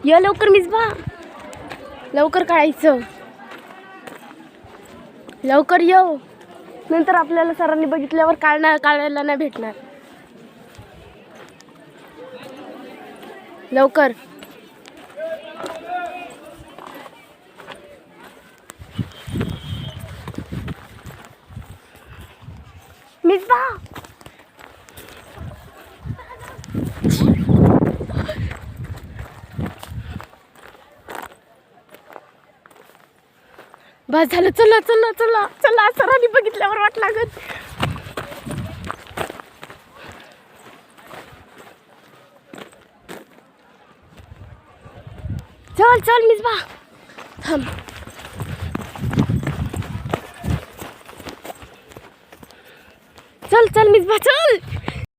ये लवकर मिसबा, लवकर काढायचं, लवकर येऊ, नंतर आपल्याला सरांनी बघितल्यावर काढायला नाही भेटणार. लवकर. मिसबा, बस झालं. चला चला चला चला, सरांनी बघितल्यावर वाट लागत. चल चल मिसबा, थांब. चल चल मिसबा चल.